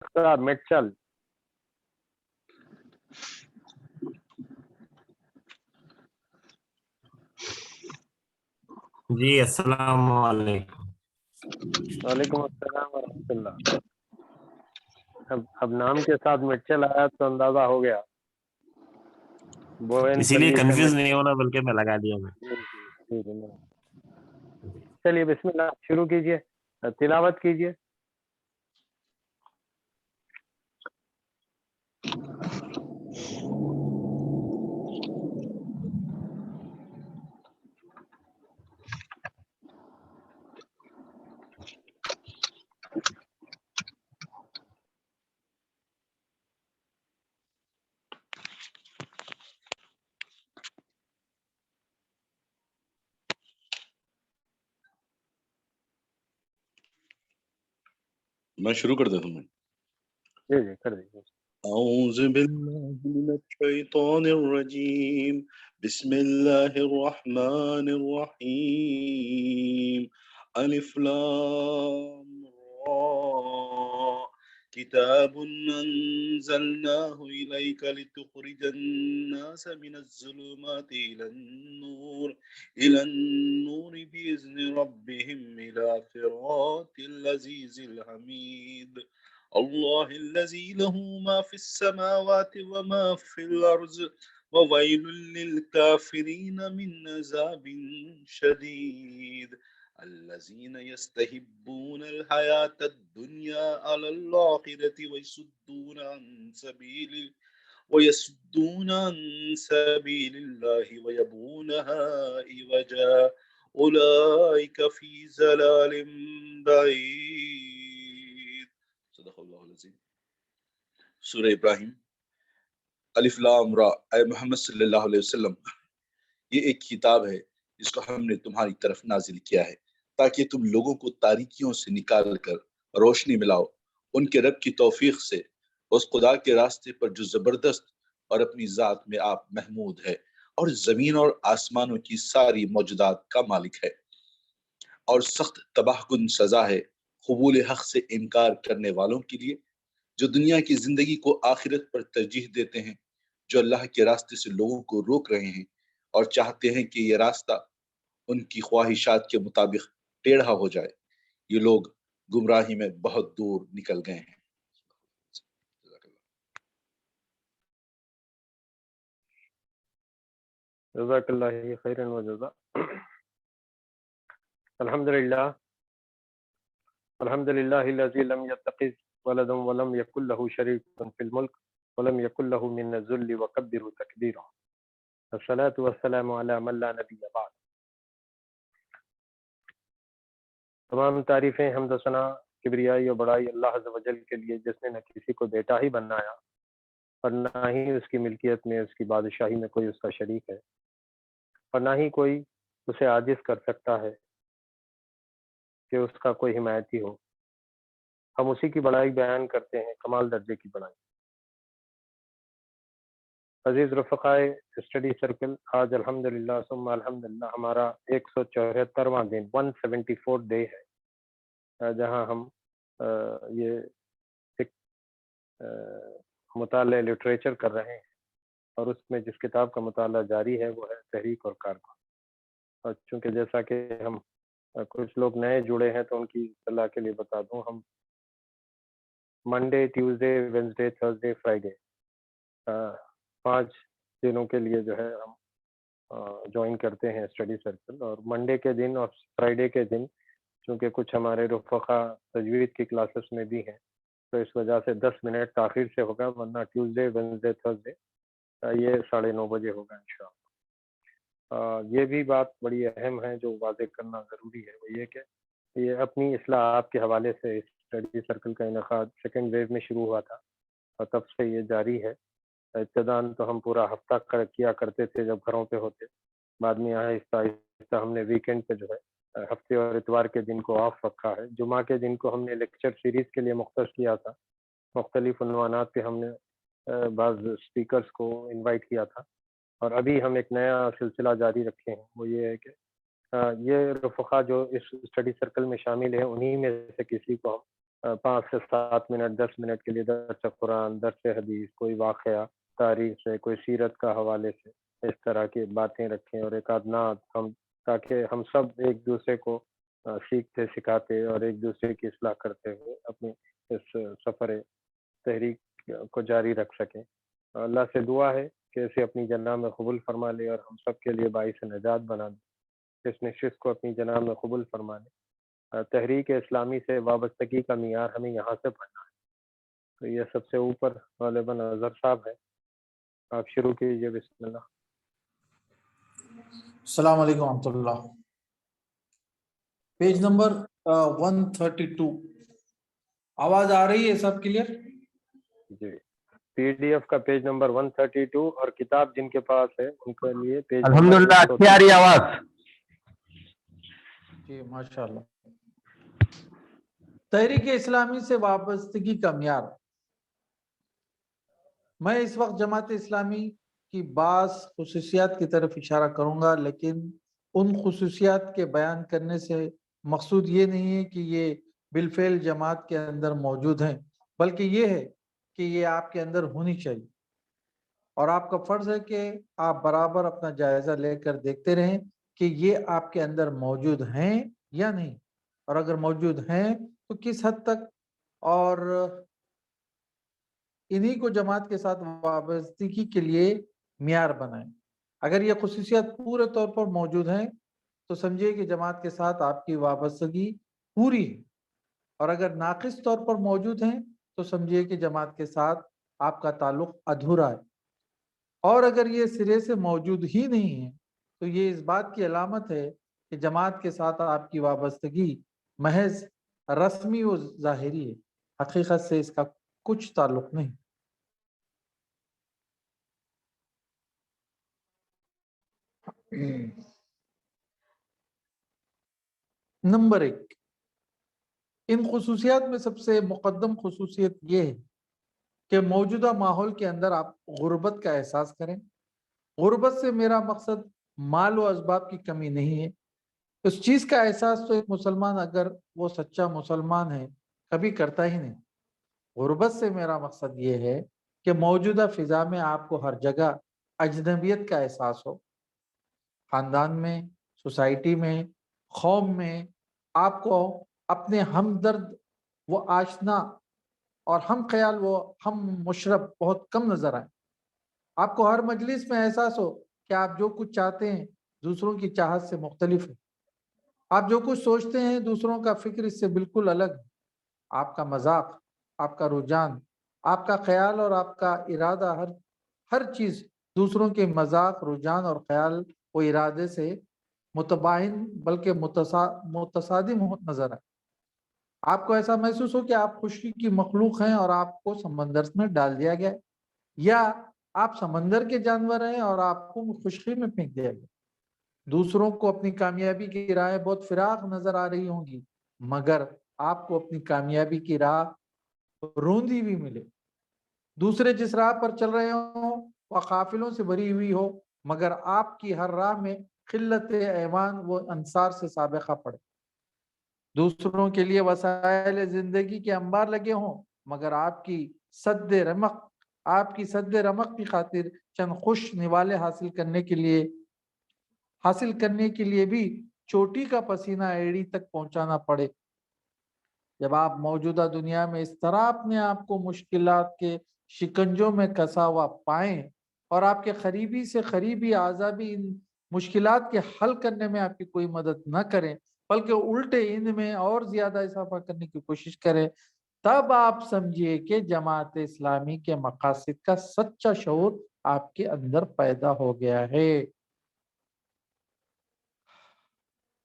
صاحب میٹچل. جی السلام علیکم. وعلیکم السلام ورحمۃ اللہ. اب نام کے ساتھ میٹچل آیا تو اندازہ ہو گیا. بوئن اسی لیے پلی سے کنفیوز نہیں ہونا بلکہ میں لگا دیا میں. چلیے بسم اللہ شروع کیجئے, تلاوت کیجئے. میں شروع کر دیتا ہوں. جی جی کر دیجیے. اعوذ باللہ من الشیطان الرجیم بسم اللہ الرحمن الرحیم الف لام را کتاب انزلناه الیک لتخرج الناس من الظلمات الى النور باذن ربهم الى صراط العزیز الحمید اللہ الذی له ما فی السماوات وما فی الارض وویل للکافرین من عذاب شدید الذین یستحبون الحیاة الدنیا علی الآخرة ویصدون عن سبیل اللہ ویبغونها عوجا اولئک فی ضلال بعید. صدق اللہ العظیم. سورہ ابراہیم. الف لام را. اے محمد صلی اللہ علیہ وسلم, یہ ایک کتاب ہے جس کو ہم نے تمہاری طرف نازل کیا ہے تاکہ تم لوگوں کو تاریکیوں سے نکال کر روشنی ملاؤ ان کے رب کی توفیق سے, اس خدا کے راستے پر جو زبردست اور اپنی ذات میں آپ محمود ہے اور زمین اور آسمانوں کی ساری موجودات کا مالک ہے, اور سخت تباہ کن سزا ہے قبول حق سے انکار کرنے والوں کے لیے جو دنیا کی زندگی کو آخرت پر ترجیح دیتے ہیں, جو اللہ کے راستے سے لوگوں کو روک رہے ہیں اور چاہتے ہیں کہ یہ راستہ ان کی خواہشات کے مطابق ٹیڑھا ہو جائے. یہ لوگ گمراہی میں بہت دور نکل گئے ہیں. جزاک اللہ خیرا وجزا. الحمدللہ الذی لم يتخذ ولدا ولم يكن له شریک فی الملک ولم يكن له من الذل وکبره تکبیرا. الصلاۃ والسلام علی من لا نبی بعد. تمام تعریفیں حمد و ثنا کبریائی اور بڑائی اللہ عز و جل کے لیے جس نے نہ کسی کو بیٹا ہی بنایا اور نہ ہی اس کی ملکیت میں اس کی بادشاہی میں کوئی اس کا شریک ہے اور نہ ہی کوئی اسے عاجز کر سکتا ہے کہ اس کا کوئی حمایتی ہو. ہم اسی کی بڑائی بیان کرتے ہیں, کمال درجے کی بڑائی. عزیز رفقائے اسٹڈی سرکل, آج الحمدللہ ثم الحمدللہ ہمارا 174واں دن 174 ڈے ہے جہاں ہم یہ ایک مطالعہ لٹریچر کر رہے ہیں, اور اس میں جس کتاب کا مطالعہ جاری ہے وہ ہے تحریک اور کارکن. اور چونکہ جیسا کہ ہم کچھ لوگ نئے جڑے ہیں تو ان کی اطلاع کے لیے بتا دوں, ہم Monday Tuesday Wednesday Thursday Friday 5 دنوں کے لیے جو ہے ہم جوائن کرتے ہیں اسٹڈی سرکل. اور منڈے کے دن اور فرائیڈے کے دن چونکہ کچھ ہمارے رفقا تجوید کی کلاسز میں بھی ہیں تو اس وجہ سے 10 منٹ تاخیر سے ہوگا, ورنہ ٹیوزڈے وینسڈے تھرسڈے یہ 9:30 بجے ہوگا انشاءاللہ. یہ بھی بات بڑی اہم ہے جو واضح کرنا ضروری ہے, وہ یہ کہ یہ اپنی اصلاحات کے حوالے سے اسٹڈی سرکل کا انعقاد سیکنڈ ویو میں شروع ہوا تھا اور تب سے یہ جاری ہے. ابتداً تو ہم پورا ہفتہ کیا کرتے تھے جب گھروں پہ ہوتے, بعد میں آہستہ آہستہ ہم نے ویکینڈ پہ جو ہے ہفتے اور اتوار کے دن کو آف رکھا ہے. جمعہ کے دن کو ہم نے لیکچر سیریز کے لیے مختص کیا تھا, مختلف عنوانات پہ ہم نے بعض اسپیکرز کو انوائٹ کیا تھا, اور ابھی ہم ایک نیا سلسلہ جاری رکھے ہیں. وہ یہ ہے کہ یہ رفقا جو اس اسٹڈی سرکل میں شامل ہیں انہی میں سے کسی کو ہم 5 سے 7 منٹ 10 منٹ کے لیے درس قرآن، درس حدیث، کوئی واقعہ تاریخ سے، کوئی سیرت کا حوالے سے اس طرح کی باتیں رکھیں، اور ایک آدھ ہم تاکہ ہم سب ایک دوسرے کو سیکھتے سکھاتے اور ایک دوسرے کی اصلاح کرتے ہوئے اپنی اس سفر تحریک کو جاری رکھ سکیں۔ اللہ سے دعا ہے کہ اسے اپنی جناح میں قبول فرما لے اور ہم سب کے لیے باعث نجات بنا دے، اس نشست کو اپنی جناح میں قبول فرما لے۔ تحریک اسلامی سے وابستگی کا معیار ہمیں یہاں سے پڑھنا ہے، تو یہ سب سے اوپر غالباً اظہر صاحب ہے، آپ شروع کیجئے، بسم اللہ۔ السلام علیکم ورحمۃ اللہ۔ پیج نمبر 132 آواز آ رہی ہے سب کلیئر؟ جی، پی ڈی ایف کا پیج نمبر 132 اور کتاب جن کے پاس ہے ان کے لیے پیج الحمدللہ اچھی آ رہی آواز۔ جی ماشاء اللہ۔ تحریک اسلامی سے وابستگی کا معیار، میں اس وقت جماعت اسلامی کی بعض خصوصیات کی طرف اشارہ کروں گا، لیکن ان خصوصیات کے بیان کرنے سے مقصود یہ نہیں ہے کہ یہ بالفعل جماعت کے اندر موجود ہیں، بلکہ یہ ہے کہ یہ آپ کے اندر ہونی چاہیے، اور آپ کا فرض ہے کہ آپ برابر اپنا جائزہ لے کر دیکھتے رہیں کہ یہ آپ کے اندر موجود ہیں یا نہیں، اور اگر موجود ہیں تو کس حد تک، اور انہی کو جماعت کے ساتھ وابستگی کے لیے معیار بنائیں۔ اگر یہ خصوصیات پورے طور پر موجود ہیں تو سمجھیے کہ جماعت کے ساتھ آپ کی وابستگی پوری ہے، اور اگر ناقص طور پر موجود ہیں تو سمجھیے کہ جماعت کے ساتھ آپ کا تعلق ادھورا ہے، اور اگر یہ سرے سے موجود ہی نہیں ہے تو یہ اس بات کی علامت ہے کہ جماعت کے ساتھ آپ کی وابستگی محض رسمی و ظاہری ہے، حقیقت سے اس کا کچھ تعلق نہیں۔ نمبر 1، ان خصوصیات میں سب سے مقدم خصوصیت یہ ہے کہ موجودہ ماحول کے اندر آپ غربت کا احساس کریں۔ غربت سے میرا مقصد مال و اسباب کی کمی نہیں ہے، اس چیز کا احساس تو ایک مسلمان اگر وہ سچا مسلمان ہے کبھی کرتا ہی نہیں۔ غربت سے میرا مقصد یہ ہے کہ موجودہ فضا میں آپ کو ہر جگہ اجنبیت کا احساس ہو، خاندان میں، سوسائٹی میں، قوم میں آپ کو اپنے ہمدرد و آشنا اور ہم خیال و ہم مشرب بہت کم نظر آئیں۔ آپ کو ہر مجلس میں احساس ہو کہ آپ جو کچھ چاہتے ہیں دوسروں کی چاہت سے مختلف ہے، آپ جو کچھ سوچتے ہیں دوسروں کا فکر اس سے بالکل الگ ہے، آپ کا مذاق، آپ کا رجحان، آپ کا خیال اور آپ کا ارادہ، ہر چیز دوسروں کے مذاق، رجحان اور خیال و ارادے سے متباین بلکہ متصادم نظر آئے۔ آپ کو ایسا محسوس ہو کہ آپ خوشی کی مخلوق ہیں اور آپ کو سمندر میں ڈال دیا گیا، یا آپ سمندر کے جانور ہیں اور آپ کو خشکی میں پھینک دیا گیا۔ دوسروں کو اپنی کامیابی کی راہیں بہت فراق نظر آ رہی ہوں گی، مگر آپ کو اپنی کامیابی کی راہ روندی بھی ملے۔ دوسرے جس راہ پر چل رہے ہوں وہ قافلوں سے بھری ہوئی ہو، مگر آپ کی ہر راہ میں قلت ایوان و انصار سے سابقہ پڑے۔ دوسروں کے لیے وسائل زندگی کے انبار لگے ہوں، مگر آپ کی سد رمق کی خاطر چند خوش نوالے حاصل کرنے کے لیے بھی چوٹی کا پسینہ ایڑی تک پہنچانا پڑے۔ جب آپ موجودہ دنیا میں اس طرح اپنے آپ کو مشکلات کے شکنجوں میں کسا ہوا پائیں اور آپ کے قریبی سے قریبی اعضاء بھی ان مشکلات کے حل کرنے میں آپ کی کوئی مدد نہ کریں بلکہ الٹے ان میں اور زیادہ اضافہ کرنے کی کوشش کریں، تب آپ سمجھیے کہ جماعت اسلامی کے مقاصد کا سچا شعور آپ کے اندر پیدا ہو گیا ہے،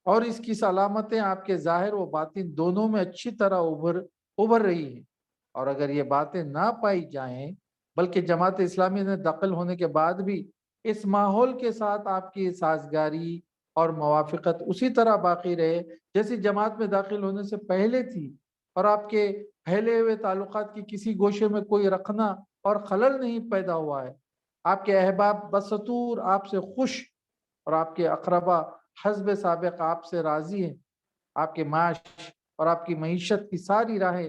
اور اس کی علامتیں آپ کے ظاہر و باطن دونوں میں اچھی طرح ابھر رہی ہیں۔ اور اگر یہ باتیں نہ پائی جائیں بلکہ جماعت اسلامی میں داخل ہونے کے بعد بھی اس ماحول کے ساتھ آپ کی سازگاری اور موافقت اسی طرح باقی رہے جیسی جماعت میں داخل ہونے سے پہلے تھی، اور آپ کے پھیلے ہوئے تعلقات کی کسی گوشے میں کوئی رکھنا اور خلل نہیں پیدا ہوا ہے، آپ کے احباب بستور آپ سے خوش اور آپ کے اقربا حسب سابق آپ سے راضی ہیں، آپ کے معاش اور آپ کی معیشت کی ساری راہیں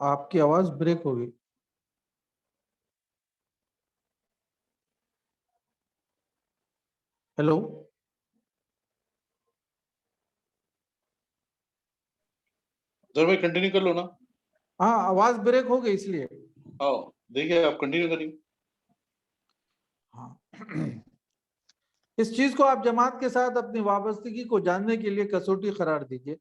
آپ کی آواز بریک ہو گئی. ہیلو. بھائی کنٹینیو کر لو نا. ہاں آواز بریک ہو گئی اس لیے. ہاں دیکھیے آپ کنٹینیو کریے. ہاں اس چیز کو آپ جماعت کے ساتھ اپنی وابستگی کو جاننے کے لیے کسوٹی قرار دیجئے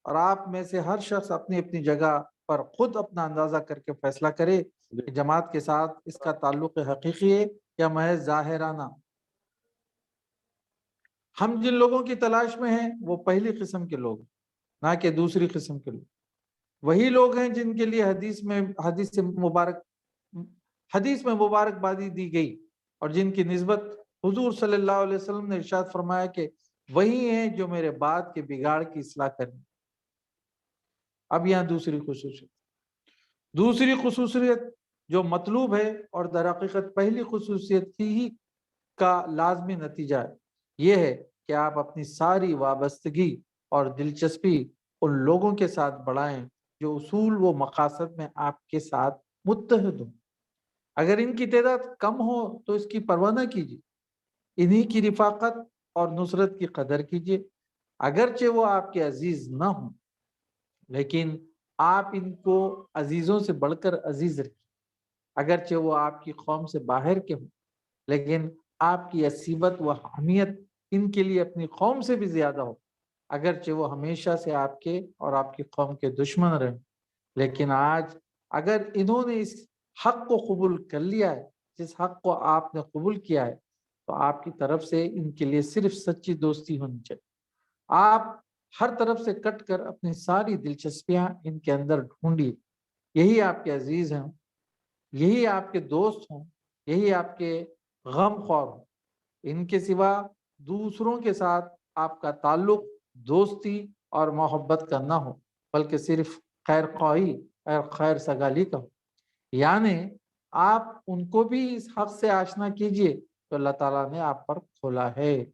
اور آپ میں سے ہر شخص اپنی اپنی جگہ پر خود اپنا اندازہ کر کے فیصلہ کرے کہ جماعت کے ساتھ اس کا تعلق حقیقی ہے یا محض ظاہرانہ. ہم جن لوگوں کی تلاش میں ہیں وہ پہلی قسم کے لوگ نہ کہ دوسری قسم کے لوگ. وہی لوگ ہیں جن کے لیے حدیث میں مبارکبادی دی گئی اور جن کی نسبت حضور صلی اللہ علیہ وسلم نے ارشاد فرمایا کہ وہی ہیں جو میرے بعد کے بگاڑ کی اصلاح کریں. اب یہاں دوسری خصوصیت جو مطلوب ہے اور در حقیقت پہلی خصوصیت ہی کا لازمی نتیجہ ہے یہ ہے کہ آپ اپنی ساری وابستگی اور دلچسپی ان لوگوں کے ساتھ بڑھائیں جو اصول و مقاصد میں آپ کے ساتھ متحد ہوں. اگر ان کی تعداد کم ہو تو اس کی پرواہ نہ کیجیے. انہی کی رفاقت اور نصرت کی قدر کیجیے اگرچہ وہ آپ کے عزیز نہ ہوں لیکن آپ ان کو عزیزوں سے بڑھ کر عزیز رکھیں. اگرچہ وہ آپ کی قوم سے باہر کے ہوں لیکن آپ کی عصیبت و حمیت ان کے لیے اپنی قوم سے بھی زیادہ ہو. اگرچہ وہ ہمیشہ سے آپ کے اور آپ کی قوم کے دشمن رہیں لیکن آج اگر انہوں نے اس حق کو قبول کر لیا ہے جس حق کو آپ نے قبول کیا ہے تو آپ کی طرف سے ان کے لیے صرف سچی دوستی ہونی چاہیے. آپ ہر طرف سے کٹ کر اپنی ساری دلچسپیاں ان کے اندر ڈھونڈیے. یہی آپ کے عزیز ہیں, یہی آپ کے دوست ہوں, یہی آپ کے غم خوار ہوں. ان کے سوا دوسروں کے ساتھ آپ کا تعلق دوستی اور محبت کا نہ ہو بلکہ صرف خیر خواہی اور خیر سگالی کا ہو. یعنی آپ ان کو بھی اس حق سے آشنا کیجئے تو اللہ تعالیٰ نے آپ پر کھولا ہے.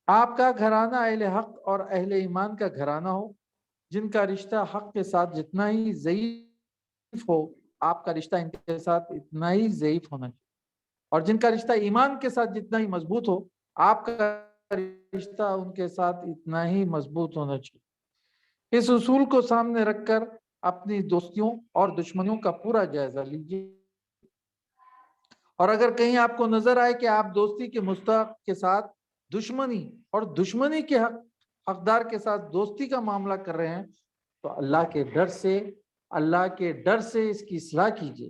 آپ کا گھرانہ اہل حق اور اہل ایمان کا گھرانہ ہو جن کا رشتہ حق کے ساتھ جتنا ہی ضعیف ہو آپ کا رشتہ ان کے ساتھ اتنا ہی ضعیف ہونا چاہیے اور جن کا رشتہ ایمان کے ساتھ جتنا ہی مضبوط ہو آپ کا رشتہ ان کے ساتھ اتنا ہی مضبوط ہونا چاہیے. اس اصول کو سامنے رکھ کر اپنی دوستیوں اور دشمنیوں کا پورا جائزہ لیجیے اور اگر کہیں آپ کو نظر آئے کہ آپ دوستی کے مستحق کے ساتھ دشمنی اور دشمنی کے حقدار کے ساتھ دوستی کا معاملہ کر رہے ہیں تو اللہ کے ڈر سے اس کی اصلاح کیجیے.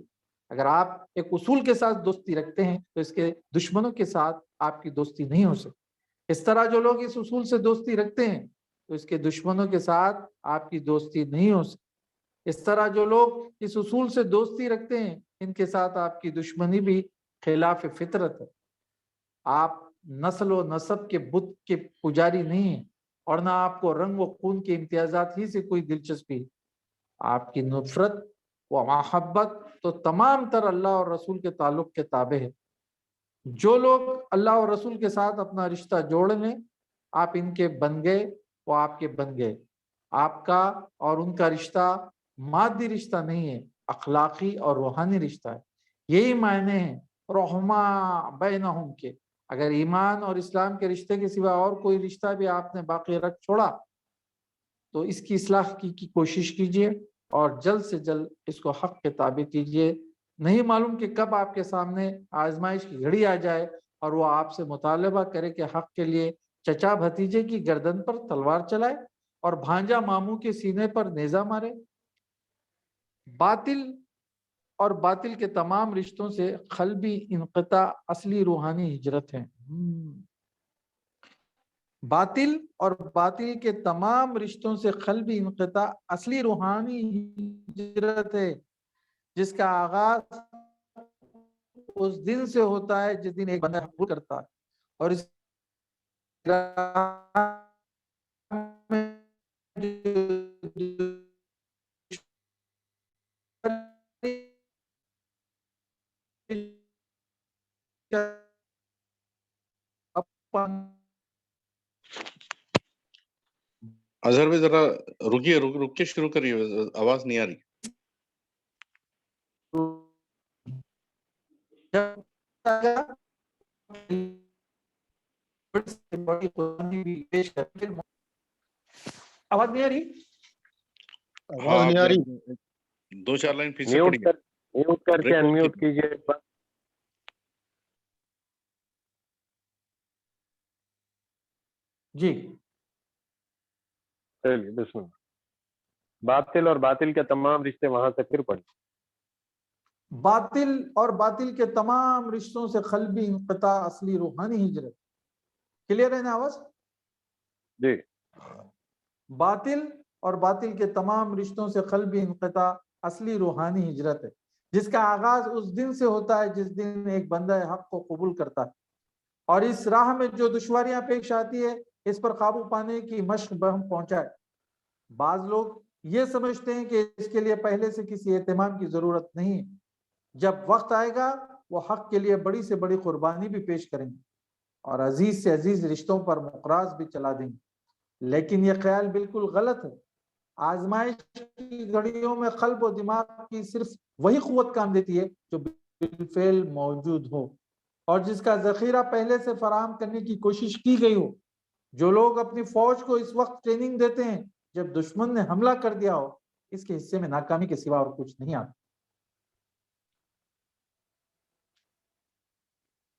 اگر آپ ایک اصول کے ساتھ دوستی رکھتے ہیں تو اس کے دشمنوں کے ساتھ آپ کی دوستی نہیں ہو سکتی. اس طرح جو لوگ اس اصول سے دوستی رکھتے ہیں تو اس کے دشمنوں کے ساتھ آپ کی دوستی نہیں ہو سکتی. اس طرح جو لوگ اس اصول سے دوستی رکھتے ہیں ان کے ساتھ آپ کی دشمنی بھی خلاف فطرت ہے. آپ نسل و نسب کے بت کے پجاری نہیں ہیں اور نہ آپ کو رنگ و خون کے امتیازات ہی سے کوئی دلچسپی. آپ کی نفرت و محبت تو تمام تر اللہ اور رسول کے تعلق کے تابع ہے. جو لوگ اللہ اور رسول کے ساتھ اپنا رشتہ جوڑ لیں آپ ان کے بن گئے وہ آپ کے بن گئے. آپ کا اور ان کا رشتہ مادی رشتہ نہیں ہے اخلاقی اور روحانی رشتہ ہے. یہی معنی ہیں رحما بینہم کے. اگر ایمان اور اسلام کے رشتے کے سوا اور کوئی رشتہ بھی آپ نے باقی رکھ چھوڑا تو اس کی اصلاح کی کوشش کیجیے اور جلد سے جلد اس کو حق کے تابع کیجیے. نہیں معلوم کہ کب آپ کے سامنے آزمائش کی گھڑی آ جائے اور وہ آپ سے مطالبہ کرے کہ حق کے لیے چچا بھتیجے کی گردن پر تلوار چلائے اور بھانجا ماموں کے سینے پر نیزہ مارے. باطل کے تمام رشتوں سے قلبی انقطاع اصلی روحانی ہجرت ہے. باطل کے تمام رشتوں سے قلبی انقطاع اصلی روحانی ہجرت ہے جس کا آغاز اس دن سے ہوتا ہے جس دن ایک بندہ قبول کرتا ہے اور اس اظہر بھائی ذرا رکیے، رک کے شروع کریے، آواز نہیں آ رہی. آواز نہیں آ رہی؟ آواز نہیں آ رہی. 2-4 لائن پھر سے میوٹ پڑھیے. کر کے انمیوٹ کیجیے. جی چلیے بسم اللہ. باطل اور باطل کے تمام رشتے وہاں سے پھر پڑھیں. باطل اور باطل کے تمام رشتوں سے قلبی انقطاع اصلی روحانی ہجرت. کلیئر ہے نا آواز؟ جی. باطل اور باطل کے تمام رشتوں سے قلبی انقطاع اصلی روحانی ہجرت ہے، جس کا آغاز اس دن سے ہوتا ہے جس دن ایک بندہ حق کو قبول کرتا ہے، اور اس راہ میں جو دشواریاں پیش آتی ہے اس پر قابو پانے کی مشق بہم پہنچائے. بعض لوگ یہ سمجھتے ہیں کہ اس کے لیے پہلے سے کسی اہتمام کی ضرورت نہیں ہے. جب وقت آئے گا وہ حق کے لیے بڑی سے بڑی قربانی بھی پیش کریں گے اور عزیز سے عزیز رشتوں پر مقراض بھی چلا دیں گے. لیکن یہ خیال بالکل غلط ہے. آزمائش کی گھڑیوں میں قلب و دماغ کی صرف وہی قوت کام دیتی ہے جو بالفعل موجود ہو اور جس کا ذخیرہ پہلے سے فراہم کرنے کی کوشش کی گئی ہو. جو لوگ اپنی فوج کو اس وقت ٹریننگ دیتے ہیں جب دشمن نے حملہ کر دیا ہو، اس کے حصے میں ناکامی کے سوا اور کچھ نہیں آتا.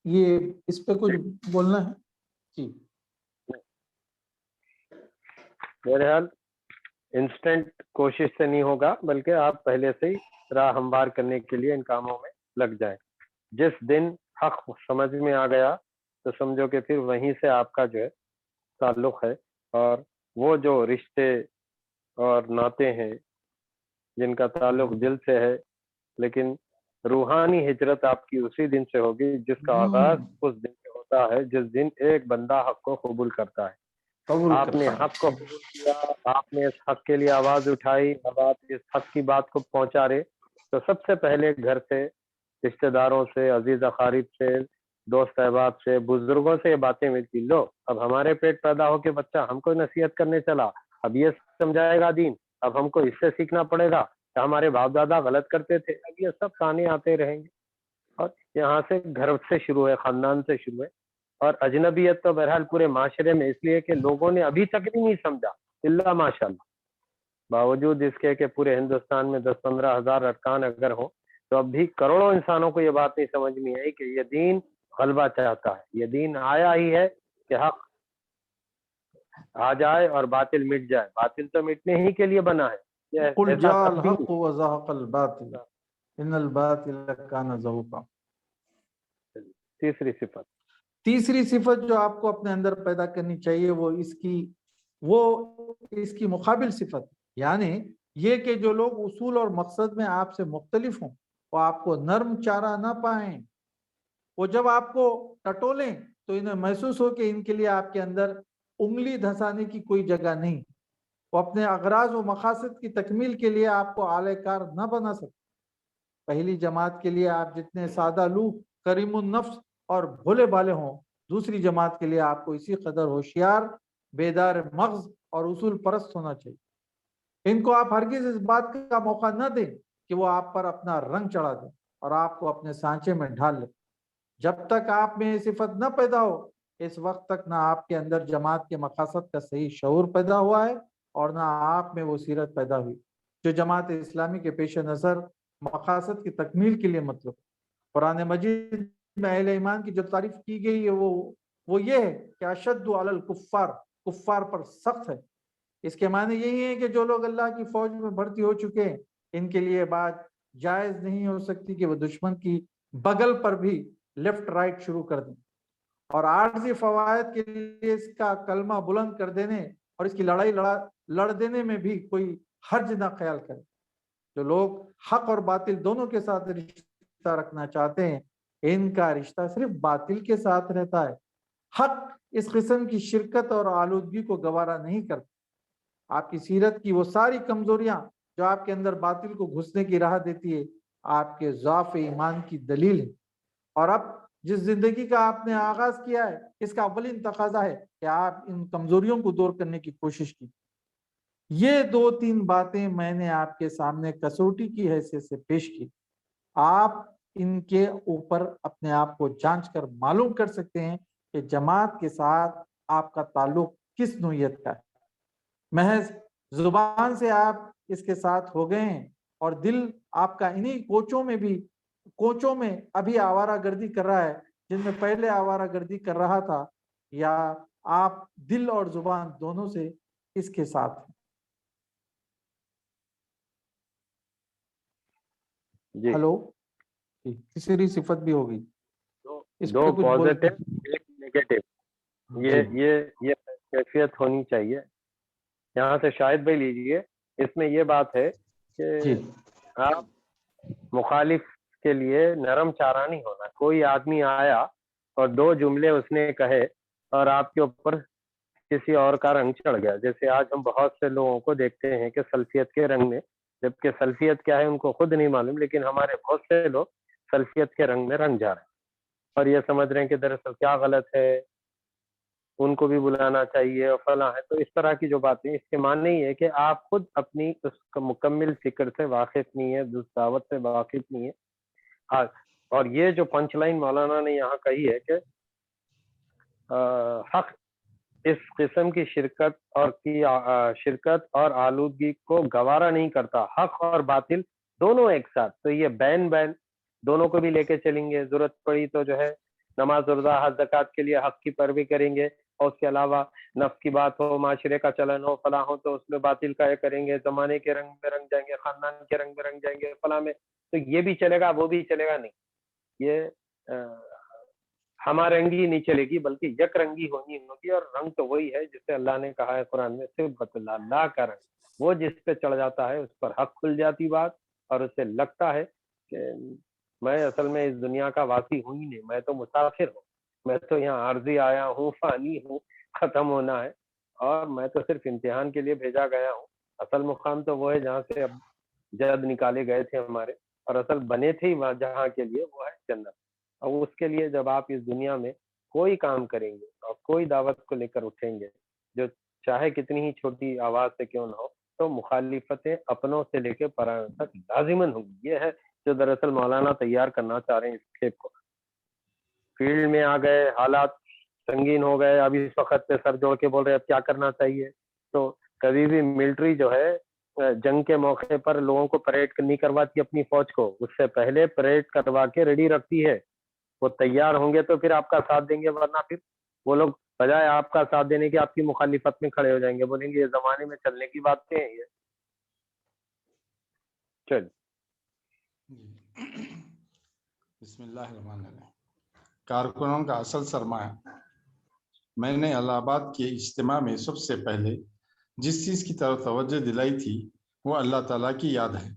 یہ اس پہ کچھ بولنا ہے؟ جی. بہرحال انسٹنٹ کوشش سے نہیں ہوگا، بلکہ آپ پہلے سے ہی راہ ہموار کرنے کے لیے ان کاموں میں لگ جائیں. جس دن حق سمجھ میں آ گیا تو سمجھو کہ پھر وہیں سے آپ کا جو ہے تعلق ہے، اور وہ جو رشتے اور ناطے ہیں جن کا تعلق دل سے ہے، لیکن روحانی ہجرت آپ کی اسی دن سے ہوگی جس کا آغاز اس دن سے ہوتا ہے جس دن ایک بندہ حق کو قبول کرتا ہے. آپ نے حق کو قبول کیا، آپ نے اس حق کے لیے آواز اٹھائی، اب آپ اس حق کی بات کو پہنچا رہے، تو سب سے پہلے گھر سے، رشتہ داروں سے، عزیز اقارب سے، دوست احباب سے، بزرگوں سے یہ باتیں ملتی. لو اب ہمارے پیٹ پیدا ہو کے بچہ ہم کو نصیحت کرنے چلا، اب یہ سمجھائے گا دین، اب ہم کو اس سے سیکھنا پڑے گا کہ ہمارے باپ دادا غلط کرتے تھے. اب یہ سب کہانی آتے رہیں گے، اور یہاں سے گھر سے شروع ہے، خاندان سے شروع ہے. اور اجنبیت تو بہرحال پورے معاشرے میں اس لیے کہ لوگوں نے ابھی تک بھی نہیں سمجھا، اللہ ماشاء اللہ، باوجود اس کے کہ پورے ہندوستان میں 10-15 ہزار ارکان اگر ہوں تو اب بھی کروڑوں انسانوں کو یہ بات نہیں سمجھ میں آئی کہ یہ دین غلبہ چاہتا ہے. یہ دین آیا ہی ہے کہ حق آ جائے اور باطل مٹ جائے. باطل تو مٹنے ہی کے لیے بنا ہے. قل جاء الحق وزهق الباطل ان الباطل كان زهوقا. تیسری صفت، تیسری صفت جو آپ کو اپنے اندر پیدا کرنی چاہیے وہ اس کی مقابل صفت، یعنی یہ کہ جو لوگ اصول اور مقصد میں آپ سے مختلف ہوں وہ آپ کو نرم چارہ نہ پائیں. وہ جب آپ کو ٹٹولیں تو انہیں محسوس ہو کہ ان کے لیے آپ کے اندر انگلی دھسانے کی کوئی جگہ نہیں. وہ اپنے اغراض و مقاصد کی تکمیل کے لیے آپ کو اعلی کار نہ بنا سکتے. پہلی جماعت کے لیے آپ جتنے سادہ لوح، کریم النفس اور بھولے بالے ہوں، دوسری جماعت کے لیے آپ کو اسی قدر ہوشیار، بیدار مغز اور اصول پرست ہونا چاہیے. ان کو آپ ہرگز اس بات کا موقع نہ دیں کہ وہ آپ پر اپنا رنگ چڑھا دیں اور آپ کو اپنے سانچے میں ڈھال لیں. جب تک آپ میں یہ صفت نہ پیدا ہو اس وقت تک نہ آپ کے اندر جماعت کے مقاصد کا صحیح شعور پیدا ہوا ہے اور نہ آپ میں وہ سیرت پیدا ہوئی جو جماعت اسلامی کے پیش نظر مقاصد کی تکمیل کے لیے مطلب. قرآن مجید میں اہل ایمان کی جو تعریف کی گئی ہے وہ یہ ہے کہ اشد علی الکفار، کفار پر سخت ہے. اس کے معنی یہی ہے کہ جو لوگ اللہ کی فوج میں بھرتی ہو چکے ہیں ان کے لیے بات جائز نہیں ہو سکتی کہ وہ دشمن کی بغل پر بھی لیفٹ رائٹ شروع کر دیں اور عارضی فوائد کے لیے اس کا کلمہ بلند کر دینے اور اس کی لڑائی لڑ دینے میں بھی کوئی حرج نہ خیال کرے. جو لوگ حق اور باطل دونوں کے ساتھ رشتہ رکھنا چاہتے ہیں ان کا رشتہ صرف باطل کے ساتھ رہتا ہے. حق اس قسم کی شرکت اور آلودگی کو گوارا نہیں کرتا. آپ کی سیرت کی وہ ساری کمزوریاں جو آپ کے اندر باطل کو گھسنے کی راہ دیتی ہے آپ کے ضعف ایمان کی دلیل ہے. اور اب جس زندگی کا آپ نے آغاز کیا ہے اس کا اولین تقاضا ہے کہ آپ ان کمزوریوں کو دور کرنے کی کوشش کی. یہ 2-3 باتیں میں نے آپ کے سامنے کسوٹی کی حیثیت سے پیش کی. آپ ان کے اوپر اپنے آپ کو جانچ کر معلوم کر سکتے ہیں کہ جماعت کے ساتھ آپ کا تعلق کس نوعیت کا ہے. محض زبان سے آپ اس کے ساتھ ہو گئے ہیں اور دل آپ کا انہی کوچوں میں ابھی آوارہ گردی کر رہا ہے جن میں پہلے آوارہ گردی کر رہا تھا، یا آپ دل اور زبان دونوں سے اس کے ساتھ ہیں. جی ہلو، تیسری صفت بھی ہوگی اس دو پہ کچھ پازیٹو بولتے ایک نیگیٹو، یہ کیفیت ہونی چاہیے. یہاں سے شاہد بھائی لیجیے. اس میں یہ بات ہے کہ آپ مخالف کے لیے نرم چارہ نہیں ہونا. کوئی آدمی آیا اور 2 جملے اس نے کہے اور آپ کے اوپر کسی اور کا رنگ چڑھ گیا. جیسے آج ہم بہت سے لوگوں کو دیکھتے ہیں کہ سلفیت کے رنگ میں، جبکہ سلفیت کیا ہے ان کو خود نہیں معلوم، لیکن ہمارے بہت سے لوگ سلفیت کے رنگ میں رنگ جا رہے ہیں اور یہ سمجھ رہے ہیں کہ دراصل کیا غلط ہے، ان کو بھی بلانا چاہیے اور فلاں ہے. تو اس طرح کی جو باتیں، اس کے معنی یہ ہے کہ آپ خود اپنی اس مکمل فکر سے واقف نہیں ہے، دعوت سے واقف نہیں ہے. اور یہ جو پنچ لائن مولانا نے یہاں کہی ہے کہ حق اس قسم کی شرکت اور آلودگی کو گوارا نہیں کرتا. حق اور باطل دونوں ایک ساتھ. تو یہ بین دونوں کو بھی لے کے چلیں گے. ضرورت پڑی تو جو ہے نماز روزہ حج زکوٰۃ کے لیے حق کی پیروی کریں گے، اور اس کے علاوہ نفس کی بات ہو، معاشرے کا چلن ہو، فلاں ہو تو اس میں باطل کا یہ کریں گے. زمانے کے رنگ میں رنگ جائیں گے، خاندان کے رنگ میں رنگ جائیں گے، فلاں میں. تو یہ بھی چلے گا، وہ بھی چلے گا نہیں. یہ ہمارا رنگی نہیں چلے گی، بلکہ یک رنگی ہونی ہوگی. اور رنگ تو وہی ہے جسے اللہ نے کہا ہے قرآن میں، صبغۃ اللہ، اللہ کا رنگ. وہ جس پہ چڑھ جاتا ہے اس پر حق کھل جاتی بات، اور اسے لگتا ہے کہ میں اصل میں اس دنیا کا واسی ہوں ہی نہیں، میں تو مسافر ہوں، میں تو یہاں عارضی آیا ہوں، فانی ہوں، ختم ہونا ہے، اور میں تو صرف امتحان کے لیے بھیجا گیا ہوں. اصل مقام تو وہ ہے جہاں سے اب جد نکالے گئے تھے ہمارے، اور اصل بنے تھے ہی جہاں کے لیے، وہ ہے جنت. اور اس کے لیے جب آپ اس دنیا میں کوئی کام کریں گے اور کوئی دعوت کو لے کر اٹھیں گے، جو چاہے کتنی ہی چھوٹی آواز سے کیوں نہ ہو، تو مخالفتیں اپنوں سے لے کے پرائیوں تک لازماً ہوں گی. یہ ہے جو دراصل مولانا تیار کرنا چاہ رہے ہیں اس کھیپ کو. فیلڈ میں آ گئے، حالات سنگین ہو گئے، اب اس وقت پہ سر جوڑ کے بول رہے اب کیا کرنا چاہیے. تو کبھی بھی ملٹری جو ہے جنگ کے موقع پر لوگوں کو پریڈ نہیں کرواتی اپنی فوج کو، اس سے پہلے پریڈ کروا کے ریڈی رکھتی ہے. وہ تیار ہوں گے تو پھر آپ کا ساتھ دیں گے، ورنہ پھر وہ لوگ بجائے آپ کا ساتھ دینے کے آپ کی مخالفت میں کھڑے ہو جائیں گے، بولیں گے یہ زمانے میں چلنے کی باتیں ہیں. یہ چل بسم اللہ الرحمن الرحیم. کارکنوں کا اصل سرمایہ. میں نے الہ آباد کے اجتماع میں سب سے پہلے جس چیز کی طرف توجہ دلائی تھی وہ اللہ تعالیٰ کی یاد ہے.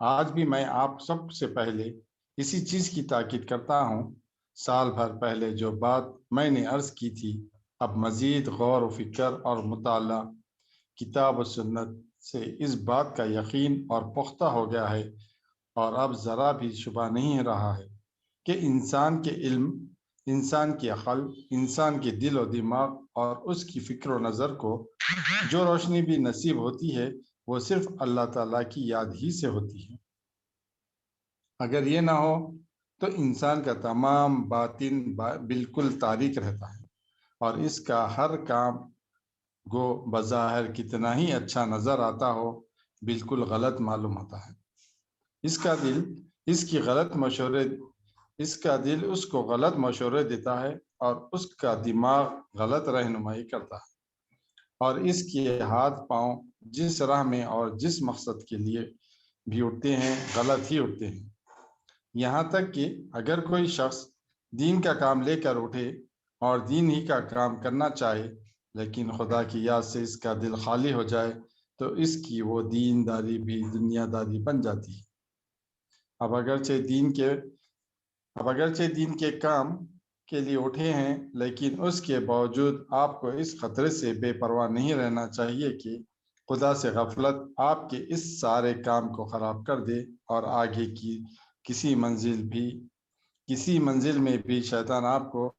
آج بھی میں آپ سب سے پہلے اسی چیز کی تاکید کرتا ہوں. سال بھر پہلے جو بات میں نے عرض کی تھی، اب مزید غور و فکر اور مطالعہ کتاب و سنت سے اس بات کا یقین اور پختہ ہو گیا ہے، اور اب ذرا بھی شبہ نہیں رہا ہے کہ انسان کے علم، انسان کی عقل، انسان کے دل و دماغ اور اس کی فکر و نظر کو جو روشنی بھی نصیب ہوتی ہے وہ صرف اللہ تعالیٰ کی یاد ہی سے ہوتی ہے. اگر یہ نہ ہو تو انسان کا تمام باطن بالکل تاریک رہتا ہے، اور اس کا ہر کام گو بظاہر کتنا ہی اچھا نظر آتا ہو بالکل غلط معلوم ہوتا ہے. اس کا دل اس کو غلط مشورے دیتا ہے، اور اس کا دماغ غلط رہنمائی کرتا ہے، اور اس کے ہاتھ پاؤں جس راہ میں اور جس مقصد کے لیے بھی اٹھتے ہیں غلط ہی اٹھتے ہیں. یہاں تک کہ اگر کوئی شخص دین کا کام لے کر اٹھے اور دین ہی کا کام کرنا چاہے، لیکن خدا کی یاد سے اس کا دل خالی ہو جائے تو اس کی وہ دینداری بھی دنیا داری بن جاتی ہے. اب اگرچہ دین کے کام کے لیے اٹھے ہیں، لیکن اس کے باوجود آپ کو اس خطرے سے بے پرواہ نہیں رہنا چاہیے کہ خدا سے غفلت آپ کے اس سارے کام کو خراب کر دے، اور آگے کی کسی منزل میں بھی شیطان آپ کو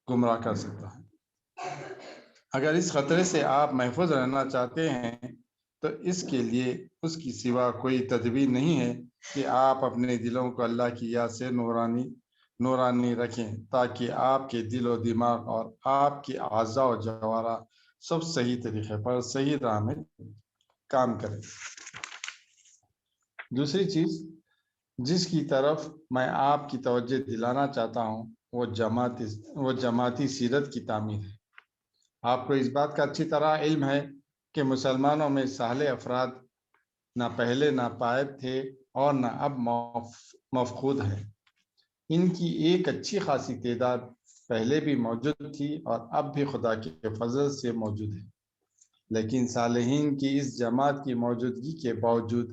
گمراہ کر سکتا ہے. اگر اس خطرے سے آپ محفوظ رہنا چاہتے ہیں تو اس کے لیے اس کی سوا کوئی تدبیر نہیں ہے کہ آپ اپنے دلوں کو اللہ کی یاد سے نورانی رکھیں، تاکہ آپ کے دل و دماغ اور آپ کی اعضاء و جوارح سب صحیح طریقے پر صحیح راہ میں کام کریں۔ دوسری چیز جس کی طرف میں آپ کی توجہ دلانا چاہتا ہوں وہ جماعتی سیرت کی تعمیر ہے۔ آپ کو اس بات کا اچھی طرح علم ہے کہ مسلمانوں میں صالح افراد نہ پہلے ناپائید تھے اور نہ اب مفقود ہیں۔ ان کی ایک اچھی خاصی تعداد پہلے بھی موجود تھی اور اب بھی خدا کے فضل سے موجود ہے، لیکن صالحین کی اس جماعت کی موجودگی کے باوجود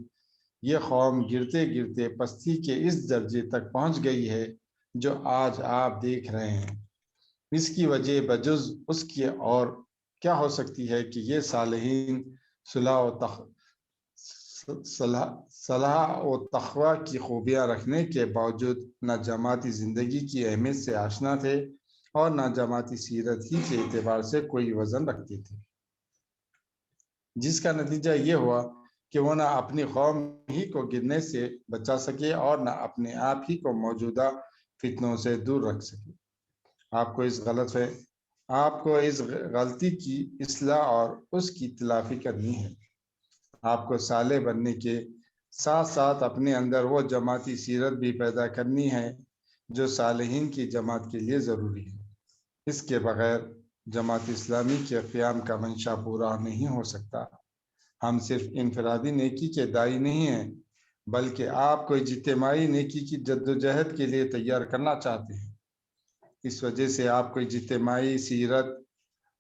یہ قوم گرتے گرتے پستی کے اس درجے تک پہنچ گئی ہے جو آج آپ دیکھ رہے ہیں۔ اس کی وجہ بجز اس کی اور کیا ہو سکتی ہے کہ یہ صالحین صلاح و تقوی کی خوبیاں رکھنے کے باوجود نہ جماعتی زندگی کی اہمیت سے آشنا تھے اور نہ جماعتی سیرت ہی کے اعتبار سے کوئی وزن رکھتے تھے، جس کا نتیجہ یہ ہوا کہ وہ نہ اپنی قوم ہی کو گرنے سے بچا سکے اور نہ اپنے آپ ہی کو موجودہ فتنوں سے دور رکھ سکے۔ آپ کو اس غلطی کی اصلاح اور اس کی تلافی کرنی ہے۔ آپ کو صالح بننے کے ساتھ ساتھ اپنے اندر وہ جماعتی سیرت بھی پیدا کرنی ہے جو صالحین کی جماعت کے لیے ضروری ہے۔ اس کے بغیر جماعت اسلامی کے قیام کا منشا پورا نہیں ہو سکتا۔ ہم صرف انفرادی نیکی کے داعی نہیں ہیں، بلکہ آپ کو اجتماعی نیکی کی جدوجہد کے لیے تیار کرنا چاہتے ہیں۔ اس وجہ سے آپ کو اجتماعی سیرت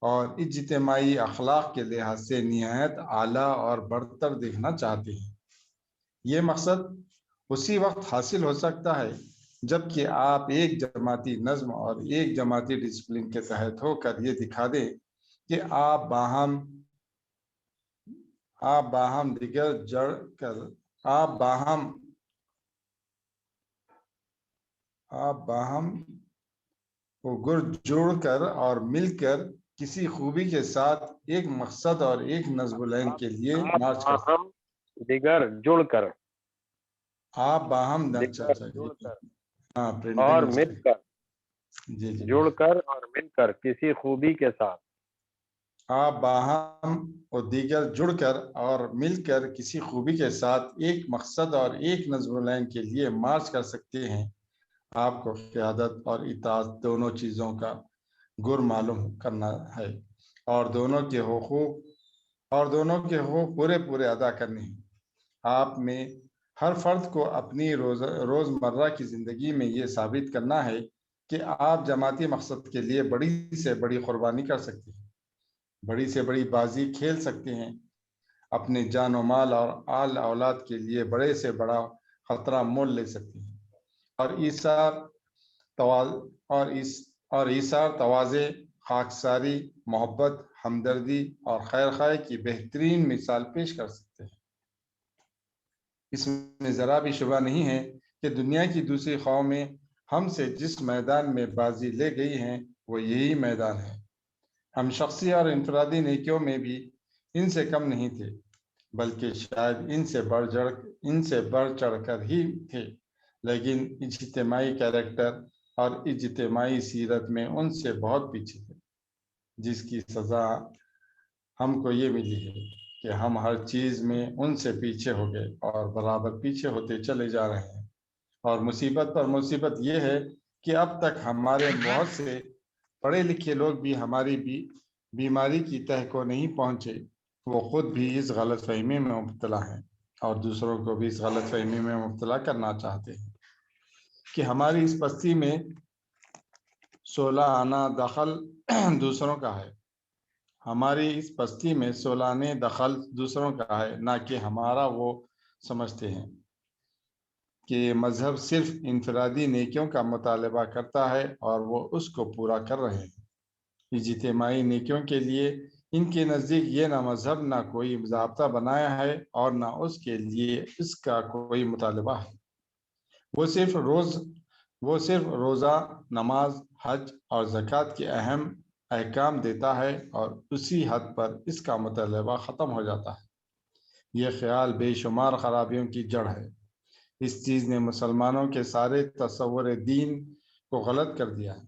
اور اجتماعی اخلاق کے لحاظ سے نہایت اعلیٰ اور برتر دیکھنا چاہتے ہیں۔ یہ مقصد اسی وقت حاصل ہو سکتا ہے جبکہ آپ ایک جماعتی نظم اور ایک جماعتی ڈسپلن کے تحت ہو کر یہ دکھا دیں کہ آپ باہم دیگر جڑ کر جوڑ کر اور مل کر کسی خوبی کے ساتھ ایک مقصد اور ایک نظم العین کے لیے مارچ کرتے ہیں۔ دیگر جڑ کر آپ باہم اور مل کر جی جڑ کر اور مل کر کسی خوبی کے ساتھ آپ باہم اور دیگر جڑ کر اور مل کر کسی خوبی کے ساتھ ایک مقصد اور ایک نظم العین کے لیے مارچ کر سکتے ہیں۔ آپ کو قیادت اور اطاعت دونوں چیزوں کا گر معلوم کرنا ہے اور دونوں کے حقوق پورے ادا کرنے ہیں۔ آپ میں ہر فرد کو اپنی روزمرہ کی زندگی میں یہ ثابت کرنا ہے کہ آپ جماعتی مقصد کے لیے بڑی سے بڑی قربانی کر سکتے ہیں، بڑی سے بڑی بازی کھیل سکتے ہیں، اپنے جان و مال اور آل اولاد کے لیے بڑے سے بڑا خطرہ مول لے سکتے ہیں، اور ایثار تواضع، خاکساری، محبت، ہمدردی اور خیر خواہی کی بہترین مثال پیش کر سکتے ہیں۔ اس میں ذرا بھی شبہ نہیں ہے کہ دنیا کی دوسری قومیں ہم سے جس میدان میں بازی لے گئی ہیں وہ یہی میدان ہے۔ ہم شخصی اور انفرادی نیکیوں میں بھی ان سے کم نہیں تھے، بلکہ شاید ان سے بڑھ چڑھ کر ہی تھے، لیکن اجتماعی کیریکٹر اور اجتماعی سیرت میں ان سے بہت پیچھے تھے، جس کی سزا ہم کو یہ ملی ہے کہ ہم ہر چیز میں ان سے پیچھے ہو گئے اور برابر پیچھے ہوتے چلے جا رہے ہیں۔ اور مصیبت پر مصیبت یہ ہے کہ اب تک ہمارے بہت سے پڑھے لکھے لوگ بھی ہماری بیماری کی تہ کو نہیں پہنچے۔ وہ خود بھی اس غلط فہمی میں مبتلا ہیں اور دوسروں کو بھی اس غلط فہمی میں مبتلا کرنا چاہتے ہیں کہ ہماری اس پستی میں 16 آنا دخل دوسروں کا ہے۔ ہماری اس پستی میں 16 آنے دخل دوسروں کا ہے، نہ کہ ہمارا۔ وہ سمجھتے ہیں کہ یہ مذہب صرف انفرادی نیکیوں کا مطالبہ کرتا ہے اور وہ اس کو پورا کر رہے ہیں۔ اجتماعی نیکیوں کے لیے ان کے نزدیک یہ نہ مذہب نہ کوئی ضابطہ بنایا ہے اور نہ اس کے لیے اس کا کوئی مطالبہ ہے۔ وہ صرف روزہ، نماز، حج اور زکوٰۃ کے اہم احکام دیتا ہے اور اسی حد پر اس کا مطالبہ ختم ہو جاتا ہے۔ یہ خیال بے شمار خرابیوں کی جڑ ہے۔ اس چیز نے مسلمانوں کے سارے تصور دین کو غلط کر دیا ہے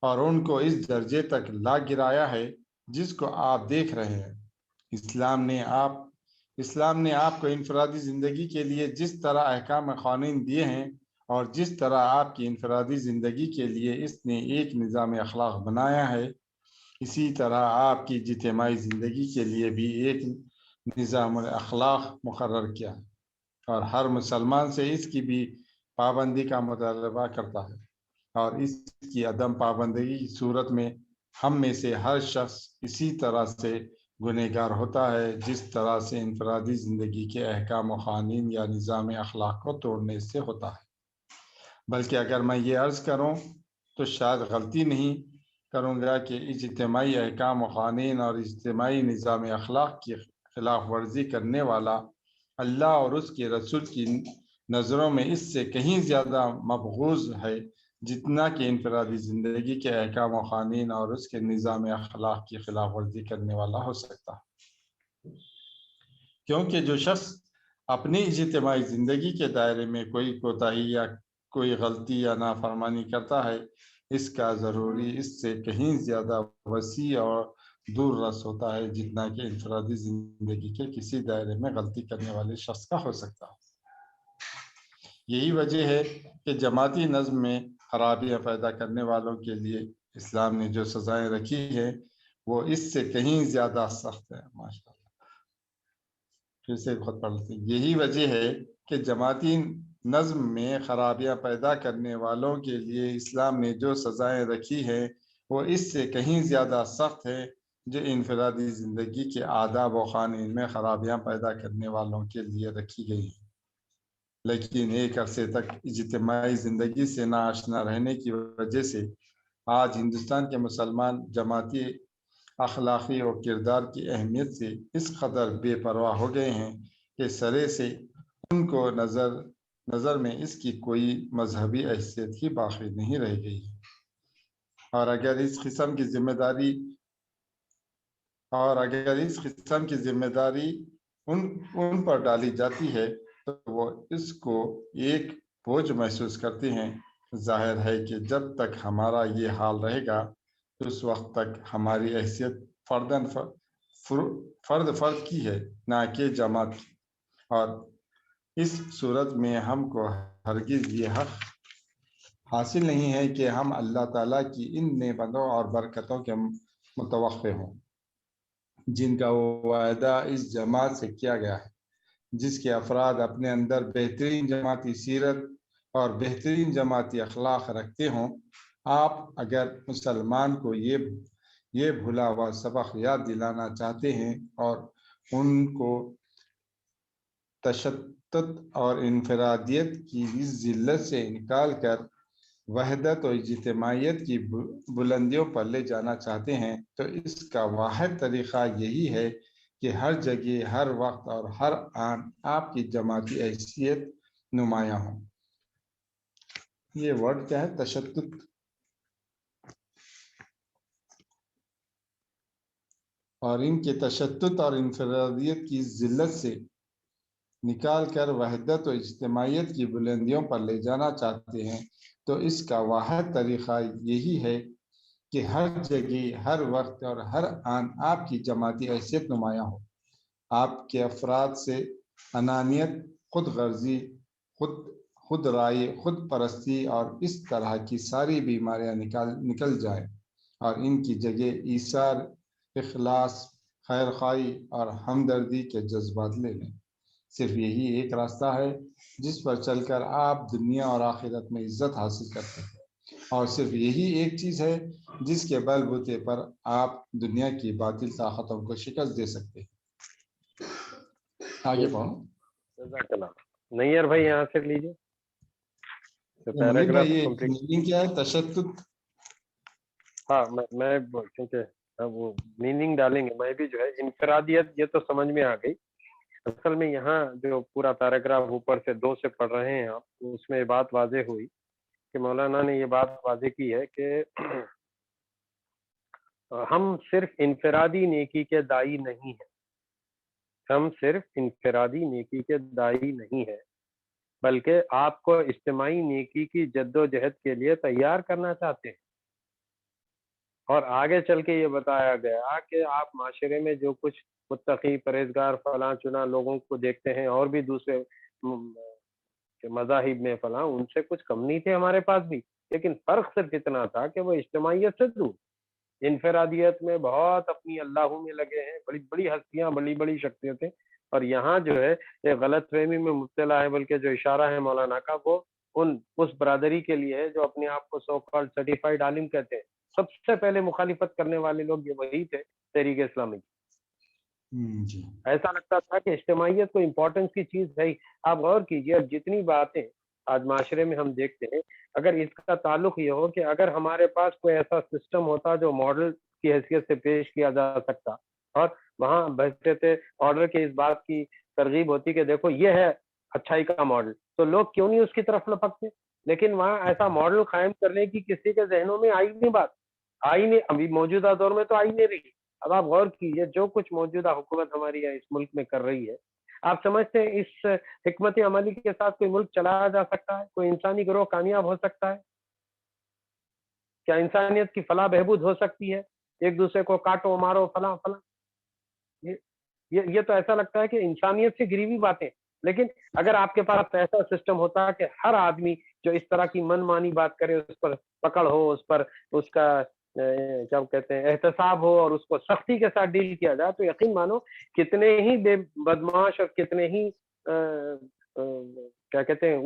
اور ان کو اس درجے تک لا گرایا ہے جس کو آپ دیکھ رہے ہیں۔ اسلام نے آپ کو انفرادی زندگی کے لیے جس طرح احکام قوانین دیے ہیں اور جس طرح آپ کی انفرادی زندگی کے لیے اس نے ایک نظام اخلاق بنایا ہے، اسی طرح آپ کی اجتماعی زندگی کے لیے بھی ایک نظام اخلاق مقرر کیا ہے اور ہر مسلمان سے اس کی بھی پابندی کا مطالبہ کرتا ہے، اور اس کی عدم پابندگی کی صورت میں ہم میں سے ہر شخص اسی طرح سے گنہگار ہوتا ہے جس طرح سے انفرادی زندگی کے احکام و قوانین یا نظام اخلاق کو توڑنے سے ہوتا ہے۔ بلکہ اگر میں یہ عرض کروں تو شاید غلطی نہیں کروں گا کہ اجتماعی احکام و قوانین اور اجتماعی نظام اخلاق کی خلاف ورزی کرنے والا اللہ اور اس کے رسول کی نظروں میں اس سے کہیں زیادہ مبغوض ہے جتنا کہ انفرادی زندگی کے احکام و قوانین اور اس کے نظام اخلاق کی خلاف ورزی کرنے والا ہو سکتا ہے۔ کیونکہ جو شخص اپنی اجتماعی زندگی کے دائرے میں کوئی کوتاہی یا کوئی غلطی یا نافرمانی کرتا ہے، اس کا ضروری اس سے کہیں زیادہ وسیع اور دور رس ہوتا ہے جتنا کہ انفرادی زندگی کے کسی دائرے میں غلطی کرنے والے شخص کا ہو سکتا ہے۔ یہی وجہ ہے کہ جماعتی نظم میں خرابیاں پیدا کرنے والوں کے لیے اسلام نے جو سزائیں رکھی ہیں وہ اس سے کہیں زیادہ سخت ہے۔ ماشاءاللہ، پھر سے خود پڑھ لیتے ہیں۔ یہی وجہ ہے کہ جماعتی نظم میں خرابیاں پیدا کرنے والوں کے لیے اسلام نے جو سزائیں رکھی ہیں وہ اس سے کہیں زیادہ سخت ہے جو انفرادی زندگی کے آداب و قوانین میں خرابیاں پیدا کرنے والوں کے لیے رکھی گئی ہیں۔ لیکن ایک عرصے تک اجتماعی زندگی سے ناآشنا رہنے کی وجہ سے آج ہندوستان کے مسلمان جماعتی اخلاقی اور کردار کی اہمیت سے اس قدر بے پرواہ ہو گئے ہیں کہ سرے سے ان کو نظر میں اس کی کوئی مذہبی حیثیت ہی باقی نہیں رہ گئی ہے۔ اور اگر اس قسم کی ذمہ داری ان پر ڈالی جاتی ہے تو وہ اس کو ایک بوجھ محسوس کرتے ہیں۔ ظاہر ہے کہ جب تک ہمارا یہ حال رہے گا اس وقت تک ہماری حیثیت فرد کی ہے، نہ کہ جماعت کی، اور اس صورت میں ہم کو ہرگز یہ حق حاصل نہیں ہے کہ ہم اللہ تعالیٰ کی ان نعمتوں اور برکتوں کے متوقع ہوں جن کا وعدہ اس جماعت سے کیا گیا ہے، جس کے افراد اپنے اندر بہترین جماعتی سیرت اور بہترین جماعتی اخلاق رکھتے ہوں۔ آپ اگر مسلمان کو یہ بھولا ہوا سبق یاد دلانا چاہتے ہیں اور ان کو تشدد اور انفرادیت کی اس ذلت سے نکال کر وحدت و اجتماعیت کی بلندیوں پر لے جانا چاہتے ہیں تو اس کا واحد طریقہ یہی ہے کہ ہر جگہ، ہر وقت اور ہر آن آپ کی جماعتی حیثیت نمایاں ہو۔ یہ ورڈ کیا ہے؟ تشدد۔ اور ان کے تشدد اور انفرادیت کی ذلت سے نکال کر وحدت و اجتماعیت کی بلندیوں پر لے جانا چاہتے ہیں تو اس کا واحد طریقہ یہی ہے کہ ہر جگہ، ہر وقت اور ہر آن آپ کی جماعتی حیثیت نمایاں ہو۔ آپ کے افراد سے انانیت، خود غرضی، خود رائے، خود پرستی اور اس طرح کی ساری بیماریاں نکل جائیں اور ان کی جگہ ایثار، اخلاص، خیرخواہی اور ہمدردی کے جذبات لے لیں۔ صرف یہی ایک راستہ ہے جس پر چل کر آپ دنیا اور آخرت میں عزت حاصل کرتے ہیں، اور صرف یہی ایک چیز ہے جس کے بل بوتے پر آپ دنیا کی باطل طاقتوں کو شکست دے سکتے ہیں۔ آگے پڑھو۔ جزاک اللہ۔ نیئر بھائی یہاں سے لیجیے پیراگراف کمپلیٹ۔ کیا ہے تشدد؟ ہاں میں کیونکہ وہ میننگ ڈالیں گے، میں بھی جو ہے انفرادیت یہ تو سمجھ میں آ گئی۔ اصل میں یہاں جو پورا پیراگراف اوپر سے 2 سے پڑھ رہے ہیں آپ، اس میں یہ بات واضح ہوئی کہ مولانا نے یہ بات واضح کی ہے کہ ہم صرف انفرادی نیکی کے دائی نہیں ہیں، ہم صرف انفرادی نیکی کے دائی نہیں ہیں، بلکہ آپ کو اجتماعی نیکی کی جد و جہد کے لیے تیار کرنا چاہتے ہیں۔ اور آگے چل کے یہ بتایا گیا کہ آپ معاشرے میں جو کچھ متقی پرہیزگار فلاں چنا لوگوں کو دیکھتے ہیں، اور بھی دوسرے مذاہب میں فلاں، ان سے کچھ کم نہیں تھے ہمارے پاس بھی، لیکن فرق صرف اتنا تھا کہ وہ اجتماعیت سے دور، انفرادیت میں بہت اپنی اللہ میں لگے ہیں، بڑی بڑی ہستیاں، بڑی بڑی شخصیتیں، اور یہاں جو ہے یہ غلط فہمی میں مبتلا ہے، بلکہ جو اشارہ ہے مولانا کا وہ اس برادری کے لیے ہے جو اپنے آپ کو سو کالڈ سرٹیفائڈ عالم کہتے ہیں۔ سب سے پہلے مخالفت کرنے والے لوگ یہ وہی تھے تحریک اسلامی۔ جی ایسا لگتا تھا کہ اجتماعیت کو امپورٹنس کی چیز ہے ہی۔ آپ غور کیجئے، اب جتنی باتیں آج معاشرے میں ہم دیکھتے ہیں، اگر اس کا تعلق یہ ہو کہ اگر ہمارے پاس کوئی ایسا سسٹم ہوتا جو ماڈل کی حیثیت سے پیش کیا جا سکتا، اور وہاں بحثیت آرڈر کے اس بات کی ترغیب ہوتی کہ دیکھو یہ ہے اچھائی کا ماڈل، تو لوگ کیوں نہیں اس کی طرف لپکتے؟ لیکن وہاں ایسا ماڈل قائم کرنے کی کسی کے ذہنوں میں آئی نہیں بات، آئی نہیں، ابھی موجودہ دور میں تو آئی نہیں رہی۔ اب آپ غور کیجئے، جو کچھ موجودہ حکومت ہماری اس ملک میں کر رہی ہے، آپ سمجھتے ہیں اس حکمت عملی کے ساتھ کوئی ملک چلایا جا سکتا ہے؟ کوئی انسانی گروہ کامیاب ہو سکتا ہے؟ کیا انسانیت کی فلاح بہبود ہو سکتی ہے؟ ایک دوسرے کو کاٹو مارو فلاں فلاں، یہ تو ایسا لگتا ہے کہ انسانیت سے گری ہوئی باتیں۔ لیکن اگر آپ کے پاس ایسا سسٹم ہوتا کہ ہر آدمی جو اس طرح کی من مانی بات کرے اس پر پکڑ ہو، اس پر اس کا کیا کہتے ہیں احتساب ہو، اور اس کو سختی کے ساتھ ڈیل کیا جائے، تو یقین مانو کتنے ہی بے بدماش اور کتنے ہی کیا کہتے ہیں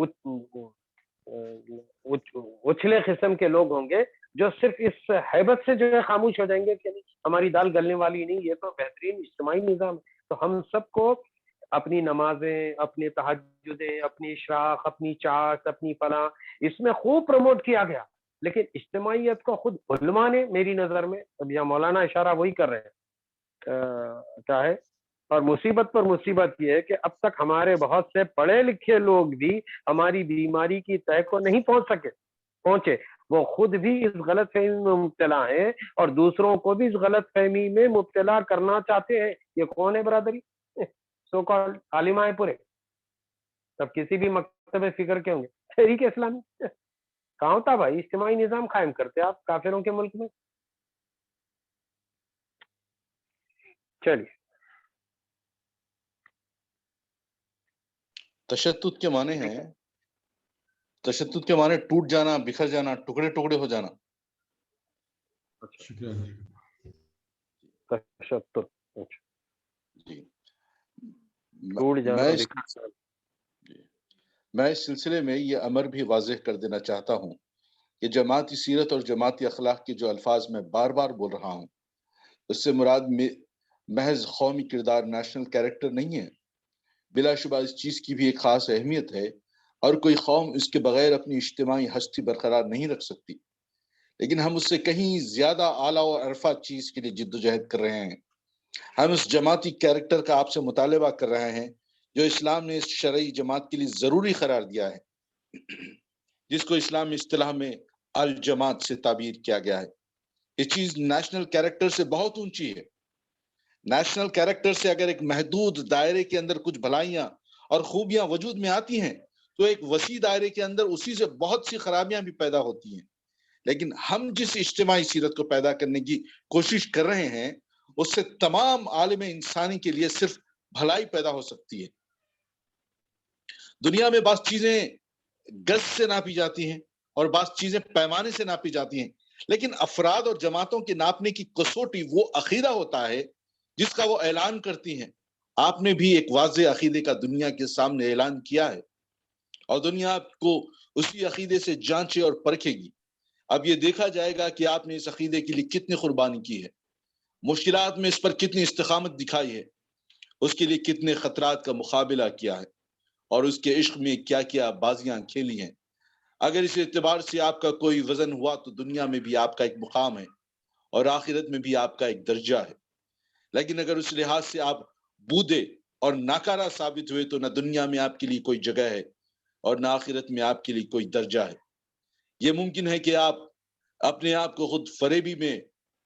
اچھلے قسم کے لوگ ہوں گے جو صرف اس ہیبت سے جو ہے خاموش ہو جائیں گے کہ ہماری دال گلنے والی نہیں، یہ تو بہترین اجتماعی نظام ہے۔ تو ہم سب کو اپنی نمازیں، اپنی تہجدیں، اپنی اشراق، اپنی چاش، اپنی فلاں، اس میں خوب پروموٹ کیا گیا، لیکن اجتماعیت کو خود علماء نے، میری نظر میں اب یہاں مولانا اشارہ وہی کر رہے ہیں کیا ہے، اور مصیبت پر مصیبت یہ ہے کہ اب تک ہمارے بہت سے پڑھے لکھے لوگ بھی ہماری بیماری کی تہ کو نہیں پہنچے، وہ خود بھی اس غلط فہمی میں مبتلا ہیں اور دوسروں کو بھی اس غلط فہمی میں مبتلا کرنا چاہتے ہیں۔ یہ کون ہے برادری؟ سو کالڈ عالمہ پورے، تب کسی بھی مکتب فکر کے ہوں گے۔ تحریک اسلامی کہاں ہوتا بھائی؟ اجتماعی نظام قائم کرتے آپ کافروں کے ملک میں۔ چلیے، تشدد کے معنی ہیں، تشدد کے معنی ٹوٹ جانا، بکھر جانا، ٹکڑے ٹکڑے ہو جانا۔ شکریہ۔ تشدد جی، ٹوٹ جانا، میں اس سلسلے میں یہ امر بھی واضح کر دینا چاہتا ہوں کہ جماعتی سیرت اور جماعتی اخلاق کے جو الفاظ میں بار بار بول رہا ہوں، اس سے مراد محض قومی کردار، نیشنل کیریکٹر نہیں ہے۔ بلا شبہ اس چیز کی بھی ایک خاص اہمیت ہے، اور کوئی قوم اس کے بغیر اپنی اجتماعی ہستی برقرار نہیں رکھ سکتی، لیکن ہم اس سے کہیں زیادہ اعلیٰ و عرفہ چیز کے لیے جد و جہد کر رہے ہیں۔ ہم اس جماعتی کیریکٹر کا آپ سے مطالبہ کر رہے ہیں جو اسلام نے اس شرعی جماعت کے لیے ضروری قرار دیا ہے، جس کو اسلامی اصطلاح میں الجماعت سے تعبیر کیا گیا ہے۔ یہ چیز نیشنل کیریکٹر سے بہت اونچی ہے۔ نیشنل کیریکٹر سے اگر ایک محدود دائرے کے اندر کچھ بھلائیاں اور خوبیاں وجود میں آتی ہیں تو ایک وسیع دائرے کے اندر اسی سے بہت سی خرابیاں بھی پیدا ہوتی ہیں۔ لیکن ہم جس اجتماعی سیرت کو پیدا کرنے کی کوشش کر رہے ہیں اس سے تمام عالم انسانی کے لیے صرف بھلائی پیدا ہو سکتی ہے۔ دنیا میں بعض چیزیں گز سے ناپی جاتی ہیں اور بعض چیزیں پیمانے سے ناپی جاتی ہیں، لیکن افراد اور جماعتوں کے ناپنے کی کسوٹی وہ عقیدہ ہوتا ہے جس کا وہ اعلان کرتی ہیں۔ آپ نے بھی ایک واضح عقیدے کا دنیا کے سامنے اعلان کیا ہے، اور دنیا کو اسی عقیدے سے جانچے اور پرکھے گی۔ اب یہ دیکھا جائے گا کہ آپ نے اس عقیدے کے لیے کتنی قربانی کی ہے، مشکلات میں اس پر کتنی استقامت دکھائی ہے، اس کے لیے کتنے خطرات کا مقابلہ کیا ہے، اور اس کے عشق میں کیا کیا بازیاں کھیلی ہیں۔ اگر اس اعتبار سے آپ کا کوئی وزن ہوا تو دنیا میں بھی آپ کا ایک مقام ہے اور آخرت میں بھی آپ کا ایک درجہ ہے، لیکن اگر اس لحاظ سے آپ بودے اور ناکارہ ثابت ہوئے تو نہ دنیا میں آپ کے لیے کوئی جگہ ہے اور نہ آخرت میں آپ کے لیے کوئی درجہ ہے۔ یہ ممکن ہے کہ آپ اپنے آپ کو خود فریبی میں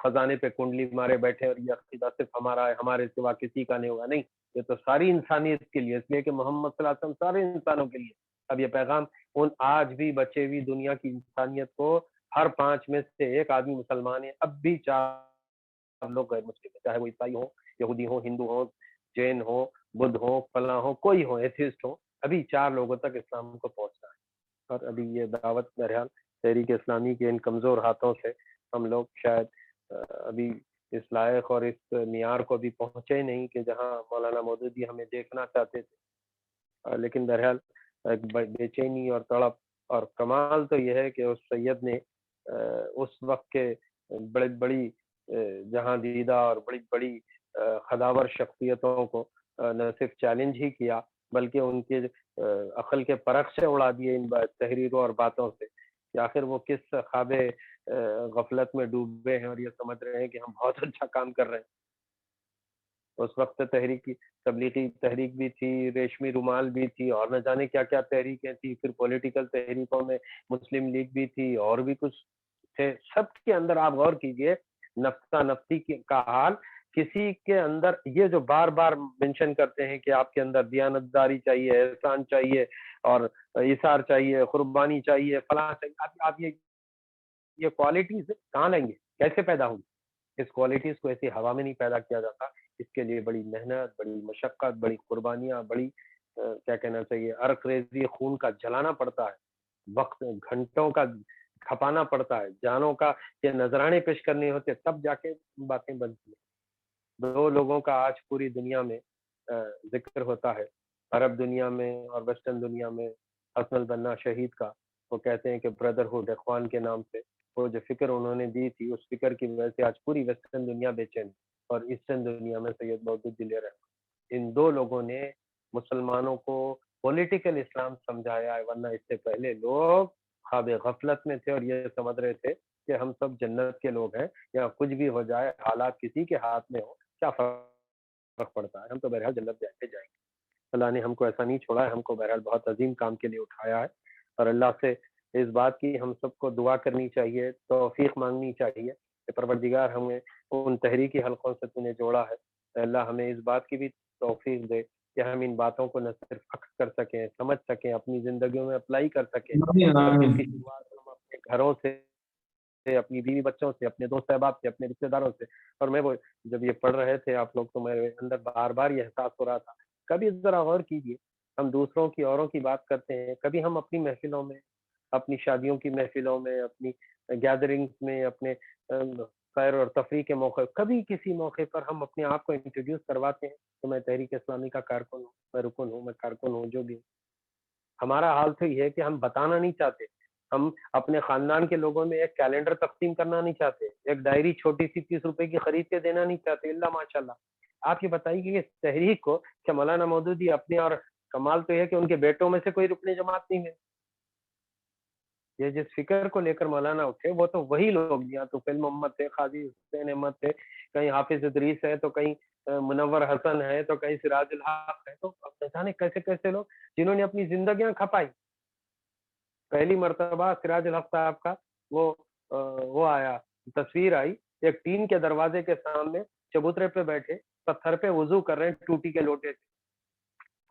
خزانے پہ کنڈلی مارے بیٹھے اور یہ عقیدہ صرف ہمارا ہے, ہمارے سوا کسی کا نہیں ہوگا. نہیں, یہ تو ساری انسانیت کے لیے, اس لیے کہ محمد صلی اللہ علیہ وسلم سارے انسانوں کے لیے. اب یہ پیغام ان آج بھی بچے ہوئی دنیا کی انسانیت کو, ہر 5 میں سے 1 آدمی مسلمان ہے, اب بھی 4 لوگ غیر مسلم ہیں, چاہے وہ عیسائی ہو, یہودی ہو, ہندو ہو, جین ہو, بدھ ہو, فلاں ہو, کوئی ہو, ایتھیسٹ ہو, ابھی 4 لوگوں تک اسلام کو پہنچنا ہے. اور ابھی یہ دعوت بہرحال تحریک اسلامی کے ان کمزور ہاتھوں سے ہم لوگ شاید ابھی اس لائق اور اس معیار کو بھی پہنچے نہیں کہ جہاں مولانا مودودی ہمیں دیکھنا چاہتے تھے. لیکن بہرحال ایک بے چینی اور تڑپ, اور کمال تو یہ ہے کہ اس سید نے اس وقت کے بڑی جہاں دیدہ اور بڑی خداور شخصیتوں کو نہ صرف چیلنج ہی کیا بلکہ ان کے عقل کے پرخ سے اڑا دیے ان تحریروں اور باتوں سے کہ آخر وہ کس خواب غفلت میں ڈوبے ہیں اور یہ سمجھ رہے ہیں کہ ہم بہت اچھا کام کر رہے ہیں. اس وقت تحریکی تبلیغی تحریک بھی تھی, ریشمی رومال بھی تھی, اور نہ جانے کیا کیا تحریکیں تھی, پھر پولیٹیکل تحریکوں میں مسلم لیگ بھی تھی, اور بھی کچھ تھے. سب کے اندر آپ غور کیجئے نفسا نفسی کا حال. کسی کے اندر یہ جو بار بار مینشن کرتے ہیں کہ آپ کے اندر دیانتداری چاہیے, احسان چاہیے, اور ایثار چاہیے, قربانی چاہیے, فلاں چاہیے, آپ یہ کوالٹیز کہاں لیں گے, کیسے پیدا ہوں گی؟ اس کوالٹیز کو ایسی ہوا میں نہیں پیدا کیا جاتا. اس کے لیے بڑی محنت, بڑی مشقت, بڑی قربانیاں, بڑی کیا کہنا چاہیے عرق ریزی خون کا جلانا پڑتا ہے, وقت گھنٹوں کا کھپانا پڑتا ہے, جانوں کا یہ نذرانے پیش کرنے ہوتے, تب جا کے باتیں بنتی ہیں. 2 لوگوں کا آج پوری دنیا میں ذکر ہوتا ہے, عرب دنیا میں اور ویسٹرن دنیا میں. حسن البنا شہید کا, وہ کہتے ہیں کہ بردرہڈ اخوان کے نام سے وہ جو فکر انہوں نے دی تھی, اس فکر کی وجہ سے آج پوری ویسٹرن دنیا بے چین, اور ایسٹرن دنیا میں سید مودودی لے رہے. ان 2 لوگوں نے مسلمانوں کو پولیٹیکل اسلام سمجھایا ہے, ورنہ اس سے پہلے لوگ خواب غفلت میں تھے اور یہ سمجھ رہے تھے کہ ہم سب جنت کے لوگ ہیں, یا کچھ بھی ہو جائے, حالات کسی کے ہاتھ میں ہو, کیا فرق پڑتا ہے, ہم تو بہرحال جنت جائیں گے. اللہ نے ہم کو ایسا نہیں چھوڑا ہے, ہم کو بہرحال بہت عظیم کام کے لیے اٹھایا ہے, اور اللہ سے اس بات کی ہم سب کو دعا کرنی چاہیے, توفیق مانگنی چاہیے کہ پروردگار ہمیں ان تحریکی حلقوں سے تو نے جوڑا ہے, اللہ ہمیں اس بات کی بھی توفیق دے کہ ہم ان باتوں کو نہ صرف عکس کر سکیں, سمجھ سکیں, اپنی زندگیوں میں اپلائی کر سکیں. اس کی شروعات ہم اپنے گھروں سے, اپنی بیوی بچوں سے, اپنے دوست احباب سے, اپنے رشتے داروں سے. اور میں وہ جب یہ پڑھ رہے تھے آپ لوگ تو میرے اندر بار بار یہ احساس ہو رہا تھا, کبھی ذرا غور کیجیے, ہم دوسروں کی اوروں کی بات کرتے ہیں, کبھی ہم اپنی محفلوں میں, اپنی شادیوں کی محفلوں میں, اپنی گیدرنگز میں, اپنے خیر اور تفریح کے موقع, کبھی کسی موقع پر ہم اپنے آپ کو انٹروڈیوس کرواتے ہیں کہ میں تحریک اسلامی کا کارکن ہوں, میں رکن ہوں, میں کارکن ہوں, جو بھی. ہمارا حال تو یہ ہے کہ ہم بتانا نہیں چاہتے, ہم اپنے خاندان کے لوگوں میں ایک کیلنڈر تقسیم کرنا نہیں چاہتے, ایک ڈائری چھوٹی سی 30 روپے کی خرید کے دینا نہیں چاہتے. اللہ ماشاءاللہ. آپ یہ بتائیے کہ اس تحریک کو کہ مولانا مودودی اپنے, اور کمال تو یہ ہے کہ ان کے بیٹوں میں سے کوئی رکن جماعت نہیں ہے, یہ جس فکر کو لے کر مولانا اٹھے وہ تو وہی لوگ, یا تو فیل محمد تھے, قاضی حسین احمد تھے, کہیں حافظ ادریس ہے, تو کہیں منور حسن ہے, تو کہیں سراج الحق ہے, تو اب جانے کیسے کیسے لوگ جنہوں نے اپنی زندگیاں کھپائی. پہلی مرتبہ سراج الحق صاحب کا وہ آیا, تصویر آئی, ایک ٹین کے دروازے کے سامنے چبوترے پہ بیٹھے, پتھر پہ وضو کر رہے ہیں ٹوٹی کے لوٹے سے,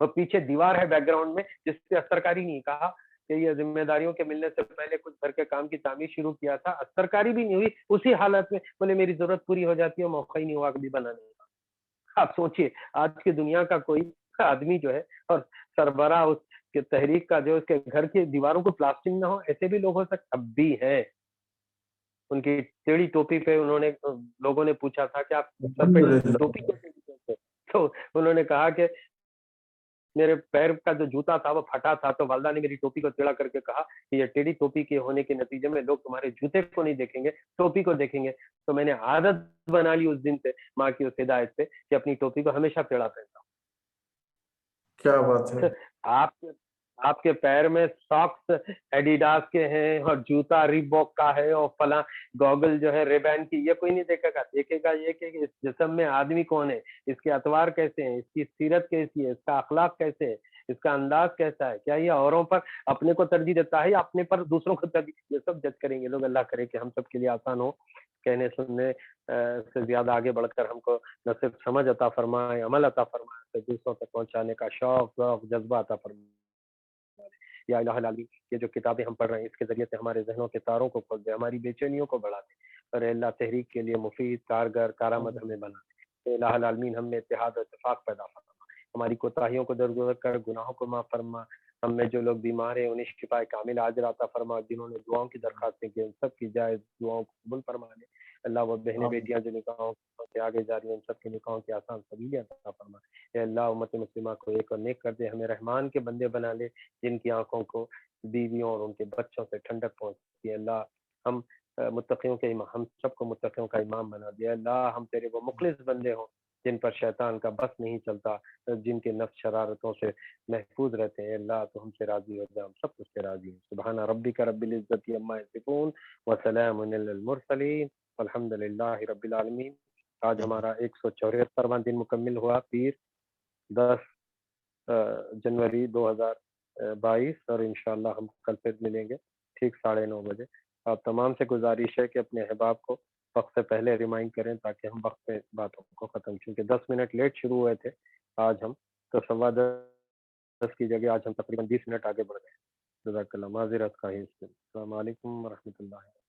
اور پیچھے دیوار ہے بیک گراؤنڈ میں جس پہ استرکاری نہیں. کہا کہ یہ ذمہ داریوں کے ملنے سے پہلے کچھ گھر کے کام کی تعمیر شروع کیا تھا, استرکاری بھی نہیں ہوئی, اسی حالت میں بولے میری ضرورت پوری ہو جاتی ہے, موقع ہی نہیں ہوا کبھی بنانے کا. آپ سوچئے آج کی دنیا کا کوئی آدمی جو ہے اور سربراہ اس کے تحریک کا, جو اس کے گھر کی دیواروں کو پلاسٹنگ نہ ہو, ایسے بھی لوگ ہو سکتے, اب بھی ہے. ان کی ٹیڑھی ٹوپی پہ انہوں نے, لوگوں نے پوچھا تھا کہ آپ سر پہ ٹوپی کیوں نہیں کرتے, تو انہوں نے کہا کہ میرے پیر کا جو جوتا تھا وہ پھٹا تھا, تو والدہ نے میری ٹوپی کو ٹیڑھا کر کے کہا کہ یہ ٹیڑھی ٹوپی کے ہونے کے نتیجے میں لوگ تمہارے جوتے کو نہیں دیکھیں گے, ٹوپی کو دیکھیں گے. تو میں نے عادت بنا لی اس دن سے, ماں کی اس ہدایت سے, کہ اپنی ٹوپی کو ہمیشہ ٹیڑھا پہنتا ہوں. کیا بات ہے. آپ کے پیر میں ساکس ایڈیڈاس کے ہیں, اور جوتا ریبوک کا ہے, اور فلاں گوگل جو ہے ریبین کی, یہ کوئی نہیں دیکھے گا. دیکھے گا یہ کہ اس جسم میں آدمی کون ہے, اس کے اطوار کیسے ہیں, اس کی سیرت کیسی ہے, اس کا اخلاق کیسے ہے, اس کا انداز کیسا ہے, کیا یہ اوروں پر اپنے کو ترجیح دیتا ہے یا اپنے پر دوسروں کو ترجیح, یہ سب جج کریں گے لوگ. اللہ کرے کہ ہم سب کے لیے آسان ہو, کہنے سننے سے زیادہ آگے بڑھ کر ہم کو نہ صرف سمجھ عطا فرمائے, عمل عطا فرمائے, دوسروں تک پہنچانے کا شوق ذوق جذبہ عطا فرمائے. یا الہ العالمین, یہ جو کتابیں ہم پڑھ رہے ہیں اس کے ذریعے سے ہمارے ذہنوں کے تاروں کو کھول دے, ہماری بے چینیوں کو بڑھا دے, اور اے اللہ تحریک کے لیے مفید کارگر کارآمد ہمیں بنا دے. اے الہ العالمین ہم میں اتحاد و اتفاق پیدا فرما, ہماری کوتاہیوں کو درگزر کر گناہوں کو معاف فرما. ہم میں جو لوگ بیمار ہیں انہیں شفا کامل عاجل عطا فرما, جنہوں نے دعاؤں کی درخواستیں کی ان سب کی جائز دعاؤں کو قبول فرما لے. اللہ وہ بہنیں بیٹیاں جو نکاحوں کے آگے جا رہی ہیں ان سب کے نکاحوں کی آسان سبیل عطا فرما. اے اللہ امت مسلمہ کو ایک اور نیک کر دے, ہمیں رحمان کے بندے بنا لے جن کی آنکھوں کو بیویوں اور ان کے بچوں سے ٹھنڈک پہنچتی ہے. اللہ ہم متقیوں کے امام, ہم سب کو متقیوں کا امام بنا دے. اللہ ہم تیرے وہ مخلص بندے ہوں جن پر شیطان کا بس نہیں چلتا, جن کے نفس شرارتوں سے محفوظ رہتے ہیں. اللہ تو ہم سے راضی ہو جا, ہم سب کچھ سے راضی ہیں. سبحان ربک رب العزت عما یصفون وسلام علی المرسلین والحمد للہ رب العالمین. آج ہمارا 174واں دن مکمل ہوا, پیر 10 جنوری 2022, اور انشاءاللہ ہم کل پھر ملیں گے ٹھیک 9:30 بجے. آپ تمام سے گزارش ہے کہ اپنے احباب کو وقت سے پہلے ریمائنڈ کریں تاکہ ہم وقت پہ باتوں کو ختم, کیونکہ 10 منٹ لیٹ شروع ہوئے تھے آج ہم, تو 10:15 کی جگہ آج ہم تقریباً 20 منٹ آگے بڑھ گئے. جزاک اللہ, معذرت خواہی اس سے. السلام علیکم ورحمۃ اللہ.